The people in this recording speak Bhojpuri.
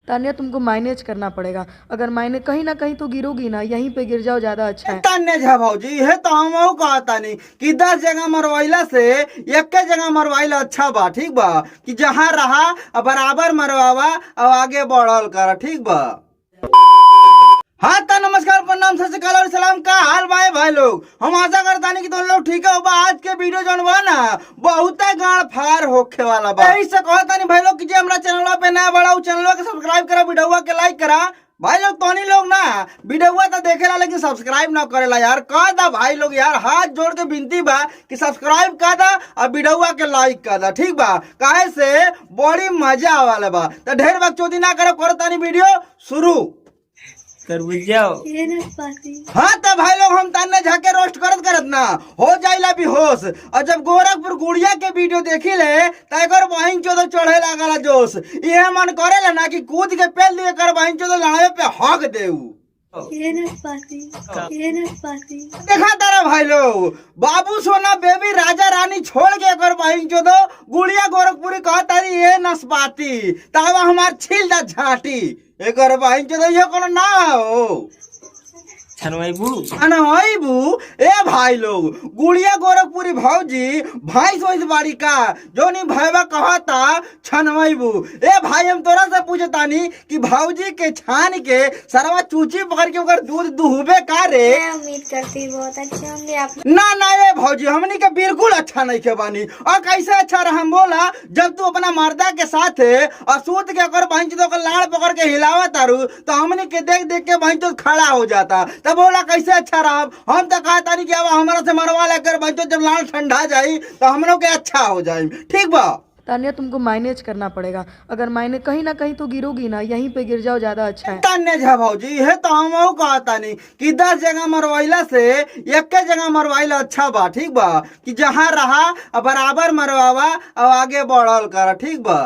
तान्या तुमको मैनेज करना पड़ेगा। अगर मैंने कहीं ना कहीं तो गिरोगी ना, यहीं पे गिर जाओ, ज्यादा अच्छा है। तान्या झा भौजी है तो हम कहता नहीं कि 10 जगह मरवाइला से एक जगह मरवाइला अच्छा बा। ठीक बा कि जहाँ रहा बराबर मरवावा और आगे बढ़ल कर। ठीक बा। हाँ तो नमस्कार, प्रणाम, सत श्री अकाल और सलाम। का हाल भाई भाई लोग, हम आशा करता नहीं कि तुम लोग ठीक है। आज के वीडियो जो बा ना बहुत गाड़ फार होखे वाला बा। यही से कहता नहीं भाई लोग कि जे हमरा चैनल पे नया बड़ा चैनल के सब्सक्राइब करा, वीडियो के लाइक करा। भाई लोग तो नहीं लोग ना वीडियो तो देखेला लेकिन सब्सक्राइब ना करेला यार। कह दा भाई लोग यार, हाथ जोड़ के विनती बा कि सब्सक्राइब कर दा और वीडियो के लाइक कर दा। ठीक बा, काहे से बड़ी मजा आवाला बा। तो ढेर बकचोदी ना करो, करो तानी वीडियो शुरू तरबूजाओ। हाँ तो भाई लोग हम तान्या झा के रोस्ट करत करत ना हो जाइला बेहोश। और जब गोरखपुर गुड़िया के वीडियो देखी ले तो एक बहिन चोदो चढ़े लागला जोश। ये मन करेला ना कि कूद के पेल दिए कर बहिन चोदो लड़ाई पे हक देऊ। देखा तारा भाई लोग, बाबू सोना बेबी राजा रानी छोड़ के एक बहिन चोदो गुड़िया गोरखपुरी कह तारी ये नसपाती तावा हमार छील दा झाटी। एक बहिन चोदो ये कोनो ना हो छनवाईबू। ए भाई लोग, गुड़िया गोरखपुरी भौजी भाई सोच बाड़ी का जो नहीं भैया कहता छनवाईबू। ए भाई हम तोरा से पूछतानी कि भौजी के छान के सरवा चूची पकड़ के ओकर दूध दुहबे का रे। मैं उम्मीद करती बहुत अच्छे होंगे आप। ना ये भौजी हमनी के बिल्कुल अच्छा नहीं के बानी। और कैसे अच्छा रहा हम बोला, जब तू अपना मर्दा के साथ और सूत के ओकर बहन चोद लाड़ पकड़ के हिलावा तारू तो हमनी के देख देख के बहन चोद खड़ा हो जाता। तब बोला कैसे अच्छा रहा। हम तो कहता नहीं कि अब हमारा से मरवा लेकर बच्चों जब लाल ठंडा जाए तो हम लोग के अच्छा हो जाए। ठीक बा। तान्या तुमको मैनेज करना पड़ेगा। अगर मैंने कहीं ना कहीं तो गिरोगी ना, यहीं पे गिर जाओ, ज्यादा अच्छा है। तान्या झा भौजी है तो हम कहता नहीं कि 10 जगह मरवाइला से एक जगह मरवाइला अच्छा बा। ठीक बा कि जहाँ रहा बराबर मरवावा और आगे बढ़ल कर। ठीक बा।